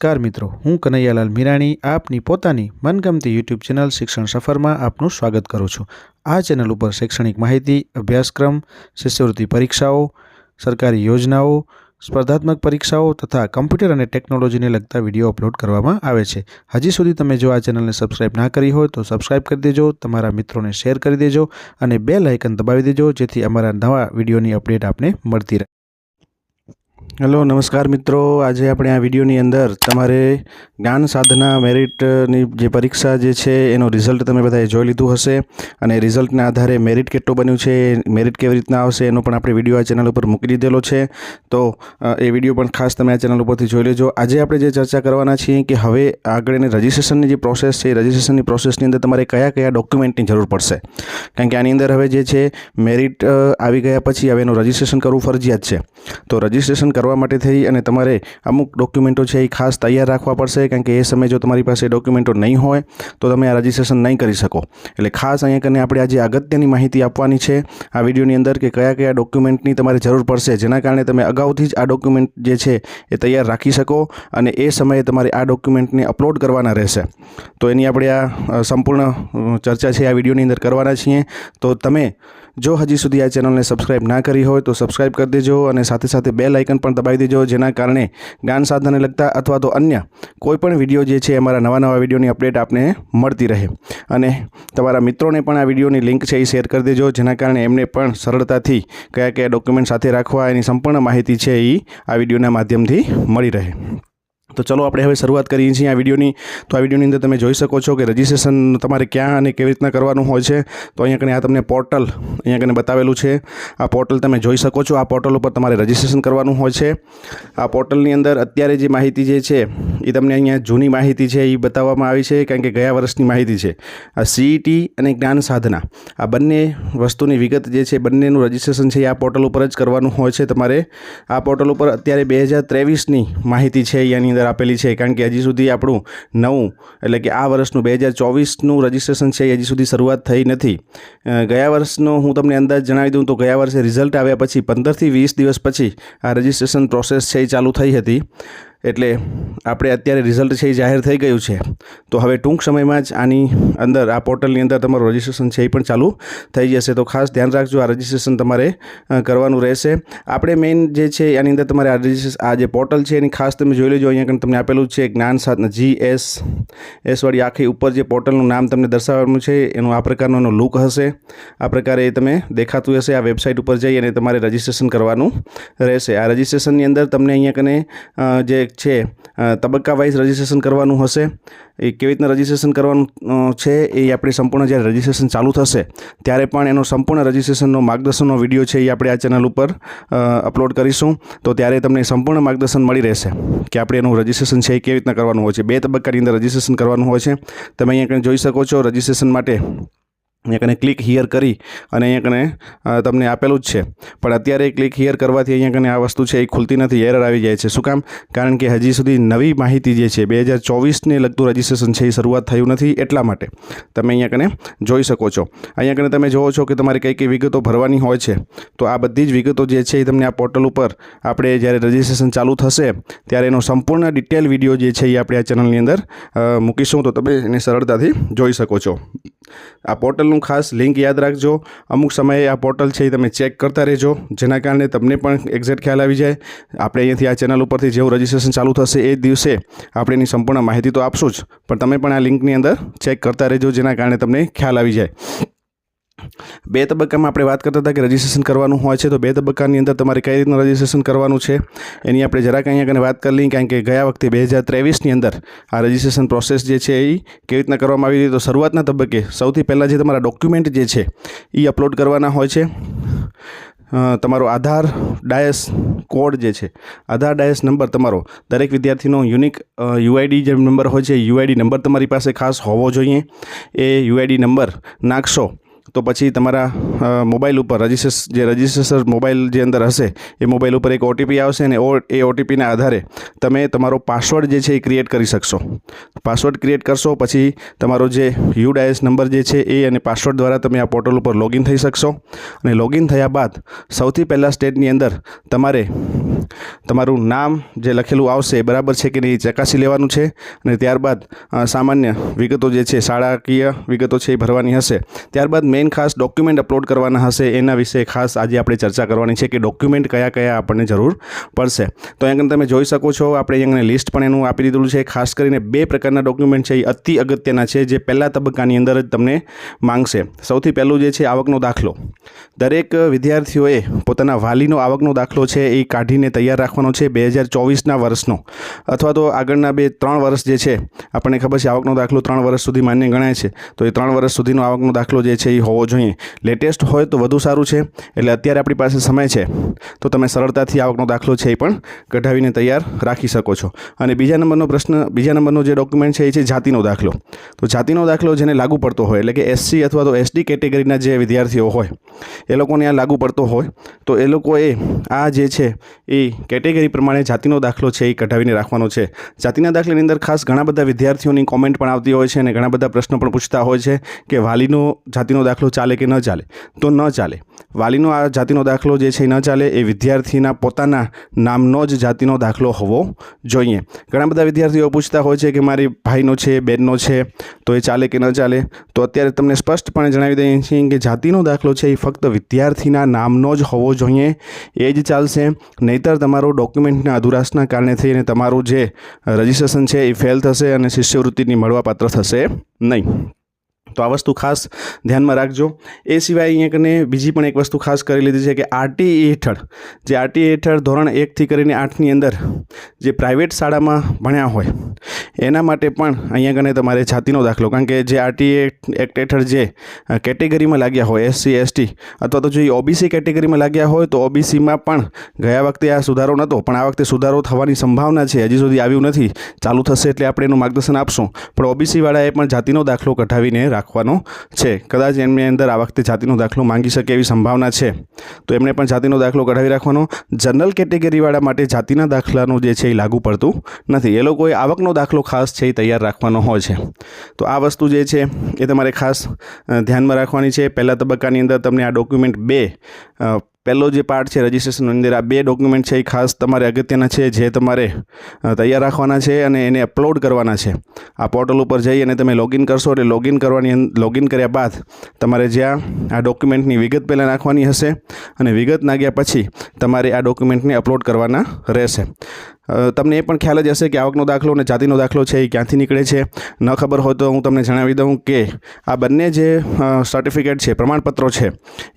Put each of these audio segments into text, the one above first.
નમસ્કાર મિત્રો, હું કનૈયાલાલ મીરાણી આપની પોતાની મનગમતી યુટ્યુબ ચેનલ શિક્ષણ સફરમાં આપનું સ્વાગત કરું છું। આ ચેનલ ઉપર શૈક્ષણિક માહિતી, અભ્યાસક્રમ, શિષ્યવૃત્તિ પરીક્ષાઓ, સરકારી યોજનાઓ, સ્પર્ધાત્મક પરીક્ષાઓ તથા કમ્પ્યુટર અને ટેકનોલોજીને લગતા વિડીયો અપલોડ કરવામાં આવે છે। હજી સુધી તમે જો આ ચેનલને સબસ્ક્રાઇબ ના કરી હોય તો સબસ્ક્રાઇબ કરી દેજો, તમારા મિત્રોને શેર કરી દેજો અને બેલ આઇકન દબાવી દેજો જેથી અમારા નવા વિડીયોની અપડેટ આપને મળતી રહે। હેલો નમસ્કાર મિત્રો, આજે આપણે આ વિડીયોની અંદર તમારે જ્ઞાન સાધના મેરિટની જે પરીક્ષા જે છે એનો રિઝલ્ટ તમે બધાએ જોઈ લીધું હશે અને રિઝલ્ટના આધારે મેરિટ કેટલું બન્યું છે, મેરિટ કેવી રીતના આવશે એનો પણ આપણે વિડીયો આ ચેનલ ઉપર મૂકી દીધેલો છે। તો એ વિડીયો પણ ખાસ તમે આ ચેનલ ઉપરથી જોઈ લેજો। આજે આપણે જે ચર્ચા કરવાના છીએ કે હવે આગળની રજિસ્ટ્રેશનની જે પ્રોસેસ છે, રજિસ્ટ્રેશનની પ્રોસેસની અંદર તમારે કયા કયા ડોક્યુમેન્ટની જરૂર પડશે, કારણ કે આની અંદર હવે જે છે મેરિટ આવી ગયા પછી હવે એનું રજિસ્ટ્રેશન કરવું ફરજિયાત છે। તો રજિસ્ટ્રેશન કરવા માટે થઈ અને તમારે અમુક ડોક્યુમેન્ટો છે એ ખાસ તૈયાર રાખવા પડશે, કારણ કે એ સમયે જો તમારી પાસે ડોક્યુમેન્ટો નહીં હોય તો તમે આ રજિસ્ટ્રેશન નહીં કરી શકો। એટલે ખાસ અહીંયા કરીને આપણે આજે અગત્યની માહિતી આપવાની છે આ વિડીયોની અંદર કે કયા કયા ડોક્યુમેન્ટની તમારે જરૂર પડશે, જેના કારણે તમે અગાઉથી જ આ ડોક્યુમેન્ટ જે છે એ તૈયાર રાખી શકો અને એ સમયે તમારે આ ડોક્યુમેન્ટને અપલોડ કરવાના રહેશે। તો એની આપણે આ સંપૂર્ણ ચર્ચા છે આ વિડીયોની અંદર કરવાના છીએ। તો તમે જો હજી સુધી આ ચેનલને સબસ્ક્રાઇબ ના કરી હોય તો સબસ્ક્રાઇબ કરી દેજો અને સાથે સાથે બેલ આઇકન પણ દબાવી દેજો, જેના કારણે જ્ઞાન સાધનાને લગતા અથવા તો અન્ય કોઈપણ વિડીયો જે છે અમારા નવા વિડીયોની અપડેટ આપને મળતી રહે। અને તમારા મિત્રોને પણ આ વિડીયોની લિંક છે એ શેર કરી દેજો, જેના કારણે એમને પણ સરળતાથી કયા કયા ડોક્યુમેન્ટ સાથે રાખવા એની સંપૂર્ણ માહિતી છે એ આ વિડીયોના માધ્યમથી મળી રહે। તો ચલો આપણે હવે શરૂઆત કરીએ છીએ આ વિડીયોની। તો આ વિડીયોની અંદર તમે જોઈ શકો છો કે રજિસ્ટ્રેશન તમારે ક્યાં અને કેવી રીતના કરવાનું હોય છે। તો અહીંયા કને આ તમને પોર્ટલ અહીંયા કને બતાવેલું છે, આ પોર્ટલ તમે જોઈ શકો છો। આ પોર્ટલ ઉપર તમારે રજિસ્ટ્રેશન કરવાનું હોય છે। આ પોર્ટલની અંદર અત્યારે જે માહિતી જે છે એ તમને અહીંયા જૂની માહિતી છે એ બતાવવામાં આવી છે, કારણ કે ગયા વર્ષની માહિતી છે। આ સીઈટી અને જ્ઞાન સાધના આ બંને વસ્તુની વિગત જે છે, બંનેનું રજિસ્ટ્રેશન છે એ આ પોર્ટલ ઉપર જ કરવાનું હોય છે તમારે। આ પોર્ટલ ઉપર અત્યારે 2023ની માહિતી છે એની અંદર આપેલી છે, કારણ કે હજી સુધી આપણું નવું એટલે કે આ વર્ષનું 2024નું રજિસ્ટ્રેશન છે એ હજી સુધી શરૂઆત થઈ નથી। ગયા વર્ષનો હું તમને અંદાજ જણાવી દઉં તો ગયા વર્ષે રિઝલ્ટ આવ્યા પછી 15થી 20 દિવસ પછી આ રજિસ્ટ્રેશન પ્રોસેસ છે એ ચાલુ થઈ હતી। એટલે આપણે અત્યારે રિઝલ્ટ છે એ જાહેર થઈ ગયું છે, તો હવે ટૂંક સમયમાં જ આની અંદર આ પોર્ટલની અંદર તમારું રજિસ્ટ્રેશન છે એ પણ ચાલુ થઈ જશે। તો ખાસ ધ્યાન રાખજો, આ રજિસ્ટ્રેશન તમારે કરવાનું રહેશે। આપણે મેઇન જે છે એની અંદર તમારે આ જે પોર્ટલ છે એની ખાસ તમે જોઈ લેજો। અહીંયા તમને આપેલું છે જ્ઞાન સાધના GS વાળી આખી ઉપર જે પોર્ટલનું નામ તમને દર્શાવવાનું છે એનું આ પ્રકારનો એનો લુક હશે, આ પ્રકારે એ તમે દેખાતું હશે। આ વેબસાઇટ ઉપર જઈ અને તમારે રજિસ્ટ્રેશન કરવાનું રહેશે। આ રજિસ્ટ્રેશનની અંદર તમને અહીંયા કને જે છે તબક્કા વાઇઝ રજિસ્ટ્રેશન કરવાનું હશે। એ કેવી રીતના રજિસ્ટ્રેશન કરવાનું છે એ આપણે સંપૂર્ણ જ્યારે રજિસ્ટ્રેશન ચાલુ થશે ત્યારે પણ એનો સંપૂર્ણ રજિસ્ટ્રેશનનો માર્ગદર્શનનો વિડીયો છે એ આપણે આ ચેનલ ઉપર અપલોડ કરીશું। તો ત્યારે તમને સંપૂર્ણ માર્ગદર્શન મળી રહેશે કે આપણે એનું રજિસ્ટ્રેશન છે એ કેવી રીતના કરવાનું હોય છે। 2 તબક્કાની અંદર રજિસ્ટ્રેશન કરવાનું હોય છે। તમે અહીંયા કંઈ જોઈ શકો છો રજિસ્ટ્રેશન માટે અહીંયા કને ક્લિક હિયર કરી અને અહીંયા કને તમને આપેલું જ છે, પણ અત્યારે ક્લિક હિયર કરવાથી અહીંયા કને આ વસ્તુ છે એ ખુલતી નથી, એરર આવી જાય છે। શું કામ? કારણ કે હજી સુધી નવી માહિતી જે છે 2024ને લગતું રજિસ્ટ્રેશન છે એ શરૂઆત થયું નથી, એટલા માટે તમે અહીંયા કને જોઈ શકો છો। અહીંયા કને તમે જોવો છો કે તમારે કઈ કઈ વિગતો ભરવાની હોય છે, તો આ બધી જ વિગતો જે છે એ તમને આ પોર્ટલ ઉપર આપણે જ્યારે રજિસ્ટ્રેશન ચાલુ થશે ત્યારે એનો સંપૂર્ણ ડિટેલ વિડીયો જે છે એ આપણે આ ચેનલની અંદર મૂકીશું, તો તમે એને સરળતાથી જોઈ શકો છો। આ પોર્ટલનું ખાસ લિંક યાદ રાખજો, અમુક સમયે આ પોર્ટલ છે એ તમે ચેક કરતા રહેજો, જેના કારણે તમને પણ એક્ઝેક્ટ ખ્યાલ આવી જાય। આપણે અહીંયાથી આ ચેનલ ઉપરથી જેવું રજિસ્ટ્રેશન ચાલુ થશે એ દિવસે આપણે એની સંપૂર્ણ માહિતી તો આપશું જ, પણ તમે પણ આ લિંકની અંદર ચેક કરતા રહેજો, જેના કારણે તમને ખ્યાલ આવી જાય। 2 તબક્કામાં આપણે વાત કરતા હતા કે રજિસ્ટ્રેશન કરવાનું હોય છે, તો 2 તબક્કાની અંદર તમારે કઈ રીતનું રજિસ્ટ્રેશન કરવાનું છે એની આપણે જરાક અહીંયા કને વાત કરી લઈએ, કારણ કે ગયા વખતે 2023ની અંદર આ રજિસ્ટ્રેશન પ્રોસેસ જે છે એ કેવી રીતના કરવામાં આવી હતી। તો શરૂઆતના તબક્કે સૌથી પહેલાં જે તમારા ડોક્યુમેન્ટ જે છે એ અપલોડ કરવાના હોય છે। તમારો આધાર ડાયસ કોડ જે છે, આધાર ડાયસ નંબર તમારો દરેક વિદ્યાર્થીનો યુનિક યુઆઈડી જે નંબર હોય છે, યુઆઈડી નંબર તમારી પાસે ખાસ હોવો જોઈએ। એ યુઆઈડી નંબર નાખશો તો પછી તમારા મોબાઈલ ઉપર રજિસ્ટ્રેશન મોબાઈલ જે અંદર હશે એ મોબાઈલ ઉપર એક ઓટીપી આવશે અને એ ઓટીપીના આધારે તમે તમારો પાસવર્ડ જે છે એ ક્રિએટ કરી શકશો। પાસવર્ડ ક્રિએટ કરશો પછી તમારો જે યુડાયસ નંબર જે છે એ અને પાસવર્ડ દ્વારા તમે આ પોર્ટલ ઉપર લોગિન થઈ શકશો। અને લોગિન થયા બાદ સૌથી પહેલાં સ્ટેજની અંદર તમારે તમારું નામ જે લખેલું આવશે એ બરાબર છે કે નહીં ચકાસી લેવાનું છે અને ત્યારબાદ સામાન્ય વિગતો જે છે શાળાકીય વિગતો છે એ ભરવાની હશે. ત્યારબાદ મેઇન ખાસ ડોક્યુમેન્ટ અપલોડ કરવાના હશે. એના વિશે ખાસ આજે આપણે ચર્ચા કરવાની છે કે ડોક્યુમેન્ટ કયા કયા આપણને જરૂર પડશે. તો અહીંયા તમે જોઈ શકો છો આપણે અહીંયા લિસ્ટ પણ એનું આપી દીધેલું છે. ખાસ કરીને 2 પ્રકારના ડોક્યુમેન્ટ છે એ અતિ અગત્યના છે જે પહેલા તબક્કાની અંદર જ તમને માંગશે. સૌથી પહેલું જે છે આવકનો દાખલો. દરેક વિદ્યાર્થીઓએ પોતાના વાલીનો આવકનો દાખલો છે એ કાઢીને તૈયાર રાખવાનો છે 2024ના વર્ષનો, અથવા તો આગળના 2-3 વર્ષ જે છે આપણને ખબર છે આવકનો દાખલો 3 વર્ષ સુધી માન્ય ગણાય છે. તો એ 3 વર્ષ સુધીનો આવકનો દાખલો જે છે એ હોવો જોઈએ. લેટેસ્ટ હોય તો વધુ સારું છે. એટલે અત્યારે આપણી પાસે સમય છે તો તમે સરળતાથી આવકનો દાખલો છે એ પણ કઢાવીને તૈયાર રાખી શકો છો. અને બીજા નંબરનો જે ડોક્યુમેન્ટ છે એ છે જાતિનો દાખલો. તો જાતિનો દાખલો જેને લાગુ પડતો હોય એટલે કે SC અથવા તો SD કેટેગરીના જે વિદ્યાર્થીઓ હોય એ લોકોને આ લાગુ પડતો હોય તો એ લોકોએ આ જે છે એ કેટેગરી પ્રમાણે જાતિનો દાખલો છે એ કઢાવીને રાખવાનો છે. જાતિના દાખલાની અંદર ખાસ ઘણા બધા વિદ્યાર્થીઓની કોમેન્ટ પણ આવતી હોય છે અને ઘણા બધા પ્રશ્નો પણ પૂછતા હોય છે કે વાલીનો જાતિનો દાખલો ચાલે કે ન ચાલે. તો ન ચાલે. વાલીનો આ જાતિનો દાખલો જે છે એ ન ચાલે. એ વિદ્યાર્થીના પોતાના નામનો જ જાતિનો દાખલો હોવો જોઈએ. ઘણા બધા વિદ્યાર્થીઓ પૂછતા હોય છે કે મારી ભાઈનો છે, બહેનનો છે, તો એ ચાલે કે ન ચાલે. તો અત્યારે તમને સ્પષ્ટપણે જણાવી દઈએ છીએ કે જાતિનો દાખલો છે એ ફક્ત વિદ્યાર્થીના નામનો જ હોવો જોઈએ. એ જ ચાલશે. નહીંતર તમારું ડોક્યુમેન્ટના અધુરાશના કારણે થઈને તમારું જે રજિસ્ટ્રેશન છે એ ફેલ થશે અને શિષ્યવૃત્તિની મળવાપાત્ર થશે નહીં. તો આ વસ્તુ ખાસ ધ્યાનમાં રાખજો. એ સિવાય અહીંયા કને બીજી પણ એક વસ્તુ ખાસ કરી લીધી છે કે RTE હેઠળ ધોરણ 1થી કરીને 8ની અંદર જે પ્રાઇવેટ શાળામાં ભણ્યા હોય એના માટે પણ અહીંયા કને તમારે જાતિનો દાખલો, કારણ કે જે RTE એક્ટ હેઠળ જે કેટેગરીમાં લાગ્યા હોય SC ST અથવા તો જો OBC કેટેગરીમાં લાગ્યા હોય તો OBCમાં પણ ગયા વખતે આ સુધારો નહોતો પણ આ વખતે સુધારો થવાની સંભાવના છે. હજી સુધી આવ્યું નથી. ચાલુ થશે એટલે આપણે એનું માર્ગદર્શન આપશું. પણ OBC વાળાએ પણ જાતિનો દાખલો કઢાવીને રાખવાનો છે. કદાચ એમની અંદર આ વખતે જાતિનો દાખલો માંગી શકે એવી સંભાવના છે તો એમણે પણ જાતિનો દાખલો કઢાવી રાખવાનો. જનરલ કેટેગરીવાળા માટે જાતિના દાખલાનું જે છે એ લાગુ પડતું નથી. એ લોકોએ આવકનો દાખલો ખાસ છે એ તૈયાર રાખવાનો હોય છે. તો આ વસ્તુ જે છે એ તમારે ખાસ ધ્યાનમાં રાખવાની છે. પહેલા તબક્કાની અંદર તમને આ ડોક્યુમેન્ટ 2 પહેલો જે પાર્ટ છે રજિસ્ટ્રેશનની અંદર આ 2 ડોક્યુમેન્ટ છે એ ખાસ તમારે અગત્યના છે જે તમારે તૈયાર રાખવાના છે અને એને અપલોડ કરવાના છે. આ પોર્ટલ ઉપર જઈ અને તમે લોગિન કરશો એટલે લોગિન કર્યા બાદ તમારે જ્યાં આ ડોક્યુમેન્ટની વિગત પહેલાં નાખવાની હશે અને વિગત નાખ્યા પછી તમારે આ ડોક્યુમેન્ટને અપલોડ કરવાના રહેશે. તમને એ પણ ખ્યાલ જ હશે કે આવકનો દાખલો અને જાતિનો દાખલો છે એ ક્યાંથી નીકળે છે. ન ખબર હોય તો હું તમને જણાવી દઉં કે આ બંને જે સર્ટિફિકેટ છે, પ્રમાણપત્રો છે,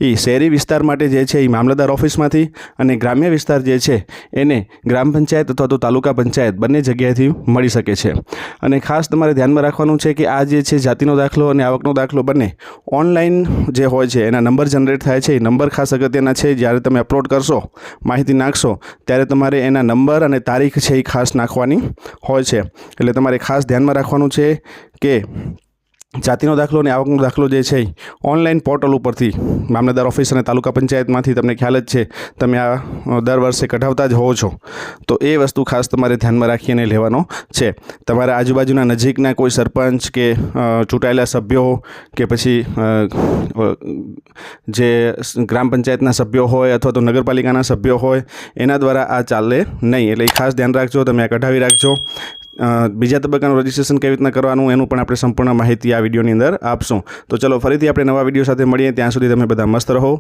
એ શહેરી વિસ્તાર માટે જે છે એ મામલતદાર ઓફિસમાંથી અને ગ્રામ્ય વિસ્તાર જે છે એને ગ્રામ પંચાયત અથવા તો તાલુકા પંચાયત બંને જગ્યાએથી મળી શકે છે. અને ખાસ તમારે ધ્યાનમાં રાખવાનું છે કે આ જે છે જાતિનો દાખલો અને આવકનો દાખલો બંને ઓનલાઈન જે હોય છે એના નંબર જનરેટ થાય છે. એ નંબર ખાસ અગત્યના છે. જ્યારે તમે અપલોડ કરશો, માહિતી નાખશો ત્યારે તમારે એના નંબર અને તારીખ છે એ ખાસ નાખવાની હોય છે. એટલે તમારે ખાસ ધ્યાનમાં રાખવાનું છે કે જાતિનો દાખલો અને આવકનો દાખલો જે છે ઓનલાઈન પોર્ટલ ઉપરથી મામલતદાર ઓફિસ અને તાલુકા પંચાયતમાંથી તમને ખ્યાલ જ છે તમે આ દર વર્ષે કઢાવતા જ હોવો છો. તો એ વસ્તુ ખાસ તમારે ધ્યાનમાં રાખીને લેવાનો છે. તમારા આજુબાજુના નજીકના કોઈ સરપંચ કે ચૂંટાયેલા સભ્યો કે પછી જે ગ્રામ પંચાયતના સભ્યો હોય અથવા તો નગરપાલિકાના સભ્યો હોય એના દ્વારા આ ચાલે નહીં. એટલે ખાસ ધ્યાન રાખજો. તમે આ કઢાવી રાખજો. બીજા તબક્કાનું રજિસ્ટ્રેશન કેવી રીતના કરવાનું એનું પણ આપણે સંપૂર્ણ માહિતી આ વિડીયોની અંદર આપશું. તો ચલો ફરીથી આપણે નવા વિડીયો સાથે મળીએ. ત્યાં સુધી તમે બધા મસ્ત રહો.